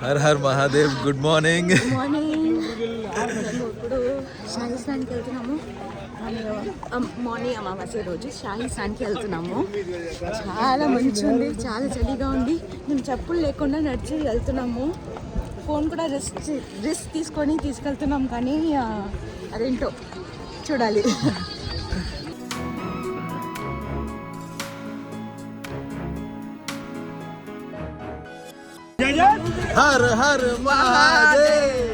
Her her Mahadev. Good morning. ఇప్పుడు షాహీ స్నాన్కి వెళ్తున్నాము. Morning అమావాస్య రోజు షాహీ స్నాన్కి వెళ్తున్నాము. చాలా మంచిగా ఉంది, చాలా చలిగా ఉంది. మేము చెప్పులు లేకుండా నడిచి వెళ్తున్నాము. ఫోన్ కూడా రిస్క్ తీసుకొని తీసుకెళ్తున్నాం, కానీ అదేంటో చూడాలి. Her her Mahadev.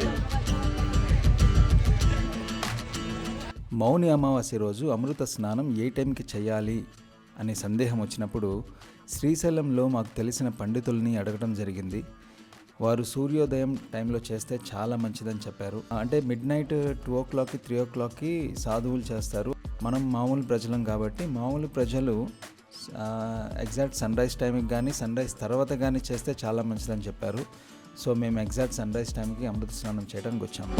మౌని అమావాస్య రోజు అమృత స్నానం ఏ టైంకి చేయాలి అనే సందేహం వచ్చినప్పుడు శ్రీశైలంలో మాకు తెలిసిన పండితుల్ని అడగడం జరిగింది. వారు సూర్యోదయం టైంలో చేస్తే చాలా మంచిదని చెప్పారు. అంటే మిడ్ నైట్ 2 o'clock 3 o'clockకి సాధువులు చేస్తారు. మనం మామూలు ప్రజలం కాబట్టి మామూలు ప్రజలు ఎగ్జాక్ట్ సన్ రైజ్ టైంకి కానీ సన్ రైజ్ తర్వాత కానీ చేస్తే చాలా మంచిదని చెప్పారు. సో మేము ఎగ్జాక్ట్ సన్ రైజ్ టైంకి అమృత స్నానం చేయడానికి వచ్చాము.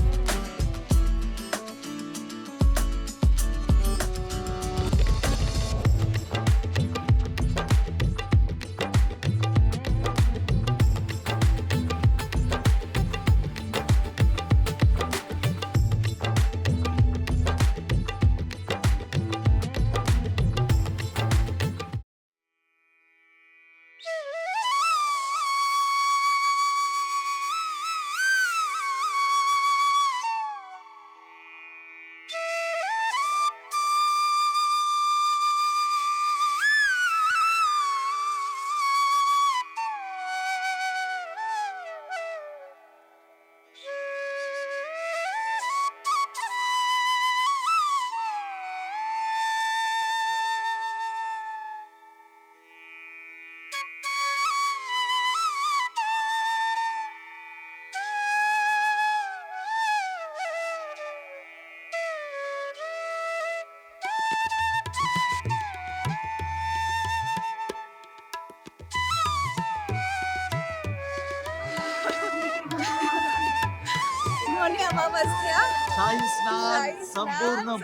అమావాస్య షాహీ స్నాన్ సంపూర్ణం.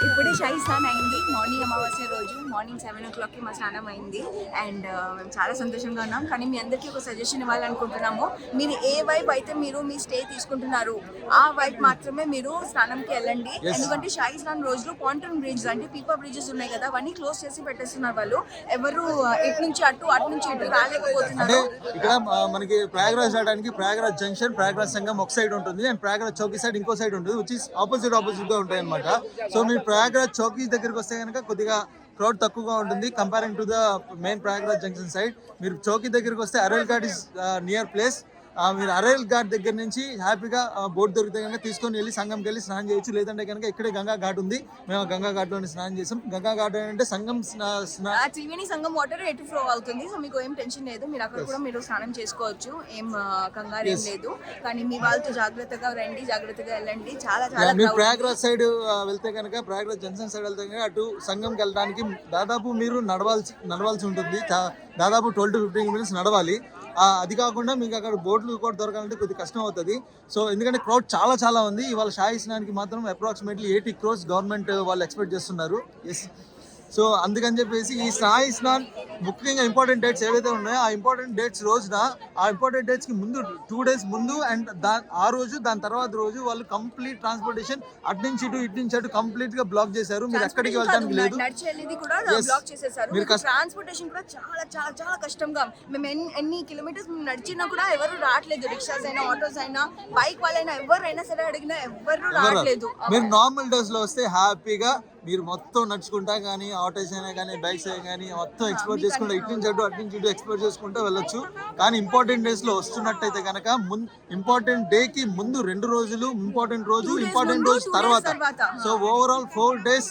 ఇప్పుడే షాహీ స్నాన్ అయింది. మార్నింగ్ అమావాస్య రోజు మార్నింగ్ 7 o'clockకి మా స్నానం అయింది. అండ్ మేము చాలా సంతోషంగా ఉన్నాం. కానీ మీ అందరికీ ఒక సజెషన్ ఇవ్వాలనుకుంటున్నాము. మీరు ఏ వైపు అయితే మీరు మీ స్టే తీసుకుంటున్నారు ఆ వైపు మాత్రమే మీరు స్నానంకి వెళ్ళండి. ఎందుకంటే షాహీ స్నాన్ రోజులో పాంటన్ బ్రిడ్జ్ అంటే పీపా బ్రిడ్జెస్ ఉన్నాయి కదా, అవన్నీ క్లోజ్ చేసి పెట్టేస్తున్నారు వాళ్ళు. ఎవరు ఇటు నుంచి అటు నుంచి ఇటు రాలేకపోతున్నారు. ఇక్కడ మనకి ప్రయాగరాజ్ రావడానికి ప్రయాగరాజ్ జంక్షన్, ప్రయాగరాజ్ సంఘం ఒక సైడ్ ఉంటుంది అండ్ ప్రయాగరాజ్ చౌకీ సైడ్ ఇంకో సైడ్ ఉంటుంది, విచ్ ఇస్ ఆపోజిట్ గా ఉంటాయి అనమాట. సో మీరు ప్రయాగరాజ్ చౌకీ దగ్గరికి వస్తే కనుక కొద్దిగా క్రౌడ్ తక్కువగా ఉంటుంది comparing to the main Prayagraj junction side. మీరు చౌకీ దగ్గరికి వస్తే aryl ghat is near place. మీరు అరైల్ ఘాట్ దగ్గర నుంచి హ్యాపీగా బోట్ దొరికితే కనుక తీసుకొని వెళ్ళి సంగంకి వెళ్ళి స్నానం చేయొచ్చు. లేదంటే కనుక ఇక్కడే గంగా ఘాట్ ఉంది, మేము గంగా ఘాట్లోనే స్నానం చేసాం. గంగా ఘాట్ అంటే సంగం త్రివేణి సంగం వాటర్ ఎటు ఫ్లో అవుతుంది. సో మీకు ఏం టెన్షన్ లేదు, మీరు అక్కడ కూడా మీరు స్నానం చేసుకోవచ్చు. ఏం కంగారు ఏం లేదు. కానీ మీ వాళ్ళతో జాగ్రత్తగా రండి, జాగ్రత్తగా వెళ్ళండి. చాలా మీరు ప్రయాగరాజ్ సైడ్ వెళ్తే కనుక ప్రయాగరాజ్ జంక్షన్ సైడ్ వెళ్తే కనుక అటు సంగంకి వెళ్ళడానికి దాదాపు మీరు నడవాల్సి ఉంటుంది. దాదాపు 12 to 15 minutes నడవాలి. అది కాకుండా మీకు అక్కడ బోట్లు కూడా దొరకాలంటే కొద్దిగా కష్టం అవుతుంది. సో ఎందుకంటే క్రౌడ్ చాలా ఉంది. ఇవాళ షాహీ స్నాన్కి మాత్రం అప్రాక్సిమేట్లీ 80 crores గవర్నమెంట్ వాళ్ళు ఎక్స్పెక్ట్ చేస్తున్నారు. సో అందుకని చెప్పేసి ఈ షాహీ స్నాన్ ముఖ్యంగా ఇంపార్టెంట్ డేట్స్ ఏవైతే ఉన్నాయో ఆ ఇంపార్టెంట్ డేట్స్ రోజున ఆ ఇంపార్టెంట్ డేట్స్కి ముందు 2 days ముందు అండ్ ఆ రోజు దాని తర్వాత రోజు వాళ్ళు కంప్లీట్ ట్రాన్స్పోర్టేషన్ అటు నుంచి ఇటు కంప్లీట్ గా బ్లాక్ చేశారు. మీరు ఎక్కడికి వెళ్ళడానికి లేదు. ట్రాన్స్పోర్టేషన్ కూడా చాలా కష్టంగా. మేము ఎన్ని కిలోమీటర్స్ నడిచినా కూడా ఎవరు రావట్లేదు. రిక్షాస్ అయినా, ఆటోస్ అయినా, బైక్ వాళ్ళైనా ఎవరైనా సరే అడిగినా ఎవరు రావట్లేదు. మీరు నార్మల్ డేస్ లో వస్తే హ్యాపీగా మీరు మొత్తం నడుచుకుంటా కానీ ఆటోస్ అయినా కానీ బైక్స్ అయినా కానీ మొత్తం ఎక్స్ప్లోర్ చేసుకుంటా ఇటు నుంచి అటు ఎక్స్ప్లోర్ చేసుకుంటూ వెళ్ళొచ్చు. కానీ ఇంపార్టెంట్ డేస్లో వస్తున్నట్టయితే కనుక ఇంపార్టెంట్ డేకి ముందు 2 రోజులు, ఇంపార్టెంట్ రోజు, ఇంపార్టెంట్ రోజు తర్వాత, సో ఓవరాల్ 4 days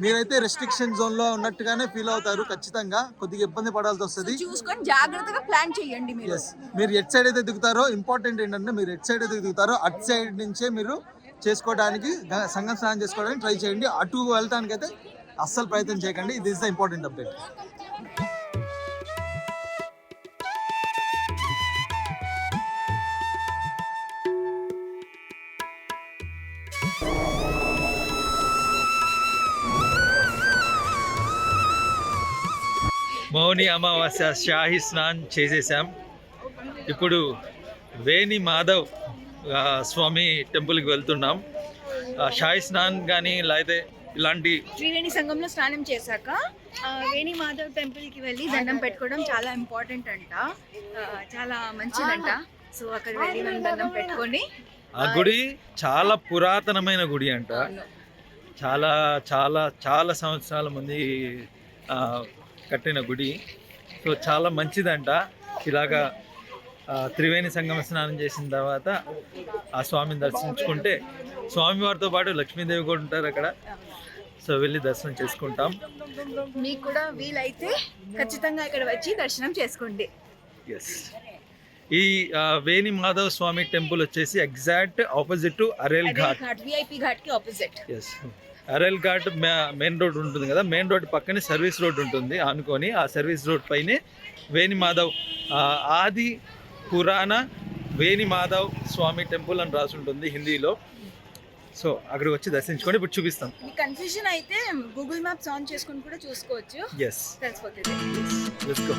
మీరైతే రెస్ట్రిక్షన్ జోన్ లో ఉన్నట్టుగానే ఫీల్ అవుతారు. ఖచ్చితంగా కొద్దిగా ఇబ్బంది పడాల్సి వస్తుంది. చూసుకొని జాగ్రత్తగా ప్లాన్ చేయండి. మీరు ఎట్ సైడ్ అయితే దిగుతారో, ఇంపార్టెంట్ ఏంటంటే మీరు ఎట్ సైడ్ అయితే దిగుతారో అటు సైడ్ నుంచే మీరు చేసుకోవడానికి సంగం స్నానం చేసుకోవడానికి ట్రై చేయండి. అటు వెళ్ళడానికి అయితే అస్సలు ప్రయత్నం చేయకండి. This is the important update. Mauni Amavasya Shahi snan చేసేసాం. ఇప్పుడు వేణి మాధవ్ స్వామి టెంపుల్కి వెళ్తున్నాం. షాహీ స్నాన్ కానీ లేకపోతే ఇలాంటి త్రివేణి సంగంలో స్నానం చేశాక వేణి మాధవ్ టెంపుల్కి వెళ్ళి దండం పెట్టుకోవడం చాలా ఇంపార్టెంట్ అంట, చాలా మంచిదంట. సో అక్కడ వెళ్ళి మనం దండం పెట్టుకొని, ఆ గుడి చాలా పురాతనమైన గుడి అంట. చాలా చాలా చాలా సంవత్సరాల ముందు కట్టిన గుడి. సో చాలా మంచిదంట. ఇలాగా త్రివేణి సంగమ స్నానం చేసిన తర్వాత ఆ స్వామిని దర్శించుకుంటే, స్వామివారితో పాటు లక్ష్మీదేవి కూడా ఉంటారు అక్కడ. సో వెళ్ళి దర్శనం చేసుకుంటాం. మీకు కూడా వీలైతే ఖచ్చితంగా ఇక్కడ వచ్చి దర్శనం చేసుకోండి. ఎస్, ఈ వేణి మాధవ్ స్వామి టెంపుల్ వచ్చేసి exact opposite to Arail Ghat, VIP Ghat కి opposite. Yes, Arail Ghat main road ఉంటుంది కదా, మెయిన్ రోడ్ పక్కనే సర్వీస్ రోడ్ ఉంటుంది ఆనుకొని. ఆ సర్వీస్ రోడ్ పైనే వేణి మాధవ్ ఆది పురాణ వేణి మాధవ్ స్వామి టెంపుల్ అని రాసి ఉంటుంది హిందీలో. సో అక్కడికి వచ్చి దర్శించుకొని ఇప్పుడు చూపిస్తాం. కన్ఫ్యూజన్ అయితే గూగుల్ మ్యాప్స్ ఆన్ చేసుకొని కూడా చూసుకోవచ్చు. ఎస్, తెలిసిపోతుంది. Let's go.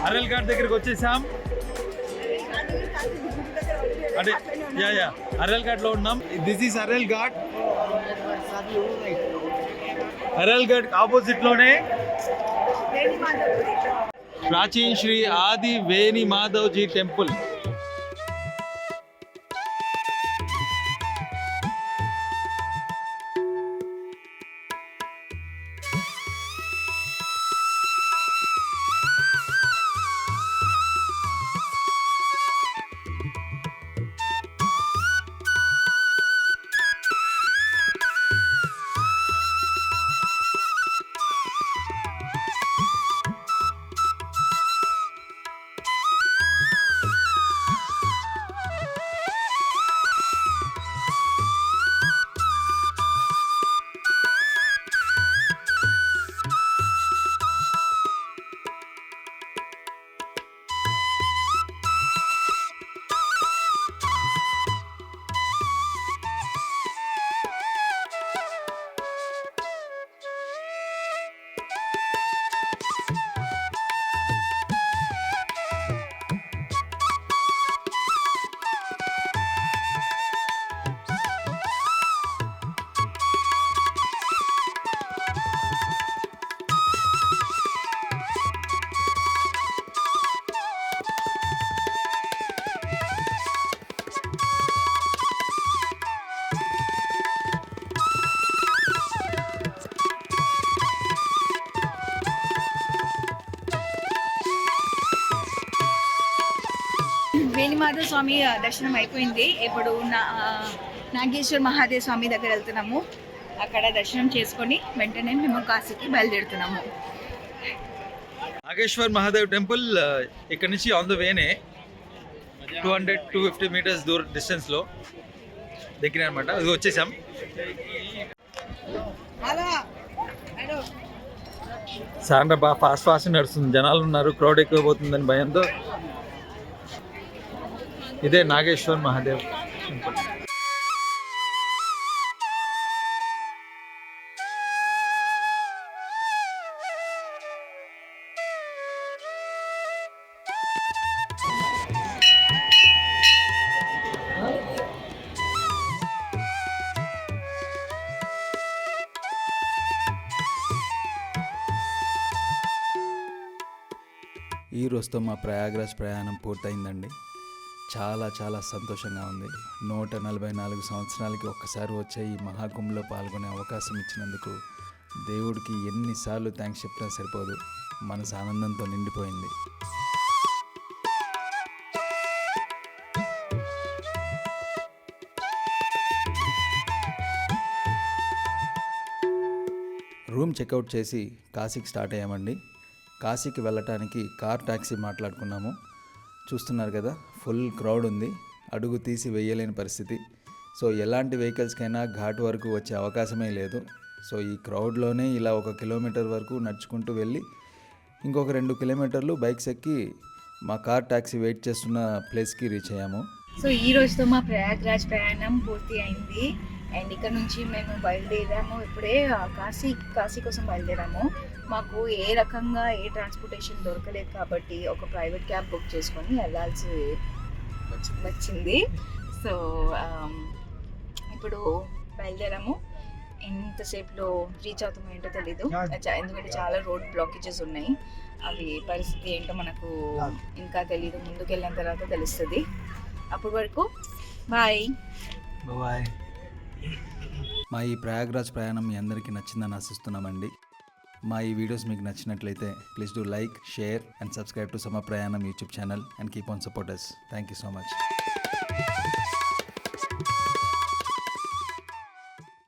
అరేల్ ఘాట్ దగ్గరికి వచ్చేసాం. అంటే యా అరేల్ ఘాట్ లో ఉన్నాం. This is Arail Ghat. Arail Ghat opposite లోనే ప్రాచీన శ్రీ ఆది వేణి మాధవ్ జీ టెంపుల్. వేణిమాధవ స్వామి దర్శనం అయిపోయింది. ఇప్పుడు నాగేశ్వర్ మహాదేవ్ స్వామి దగ్గర వెళ్తున్నాము. అక్కడ దర్శనం చేసుకొని వెంటనే మేము కాశీకి బయలుదేరుతున్నాము. నాగేశ్వర్ మహాదేవ్ టెంపుల్ ఇక్కడ నుంచి ఆన్ ద వేనే 200-250 మీటర్స్ డిస్టెన్స్లో దగ్గర అనమాట. అది వచ్చేసాం. సాండ్రా బాగా ఫాస్ట్ నడుస్తుంది. జనాలు ఉన్నారు, క్రౌడ్ ఎక్కువ పోతుందని భయంతో. ఇదే నాగేశ్వర్ మహాదేవ్ టెంపుల్. ఈ రోజుతో మా ప్రయాగ్రాజ్ ప్రయాణం పూర్తయిందండి. చాలా చాలా సంతోషంగా ఉంది. 144 సంవత్సరాలకి ఒక్కసారి వచ్చే ఈ మహాకుంభలో పాల్గొనే అవకాశం ఇచ్చినందుకు దేవుడికి ఎన్నిసార్లు థ్యాంక్స్ చెప్తే సరిపోదు. మనసు ఆనందంతో నిండిపోయింది. రూమ్ చెక్అవుట్ చేసి కాశీకి స్టార్ట్ అయ్యామండి. కాశీకి వెళ్ళటానికి కార్ ట్యాక్సీ మాట్లాడుకున్నాము. చూస్తున్నారు కదా, ఫుల్ క్రౌడ్ ఉంది, అడుగు తీసి వేయలేని పరిస్థితి. సో ఎలాంటి వెహికల్స్కైనా ఘాట్ వరకు వచ్చే అవకాశమే లేదు. సో ఈ క్రౌడ్లోనే ఇలా 1 కిలోమీటర్ వరకు నడుచుకుంటూ వెళ్ళి ఇంకొక 2 కిలోమీటర్లు బైక్స్ ఎక్కి మా కార్ ట్యాక్సీ వెయిట్ చేస్తున్న ప్లేస్కి రీచ్ అయ్యాము. సో ఈ రోజుతో మా ప్రయాగ్రాజ్ ప్రయాణం పూర్తి అయింది. అండ్ ఇక్కడ నుంచి మేము బయలుదేరాము. ఇప్పుడే కాశీ కోసం బయలుదేరాము. మాకు ఏ రకంగా ఏ ట్రాన్స్పోర్టేషన్ దొరకలేదు కాబట్టి ఒక ప్రైవేట్ క్యాబ్ బుక్ చేసుకొని వెళ్ళాల్సి వచ్చింది. సో ఇప్పుడు బయలుదేరాము. ఎంతసేపులో రీచ్ అవుతామో ఏంటో తెలీదు, ఎందుకంటే చాలా రోడ్ బ్లాకేజెస్ ఉన్నాయి. అవి పరిస్థితి ఏంటో మనకు ఇంకా తెలీదు. ముందుకు వెళ్ళిన తర్వాత తెలుస్తుంది. అప్పటి వరకు బాయ్. మా ఈ ప్రయాగ్రాజ్ ప్రయాణం మీ అందరికీ నచ్చిందని ఆశిస్తున్నామండి. మా ఈ వీడియోస్ మీకు నచ్చినట్లయితే please do like, share and subscribe to సమ ప్రయాణం YouTube channel and keep on support us. Thank you so much.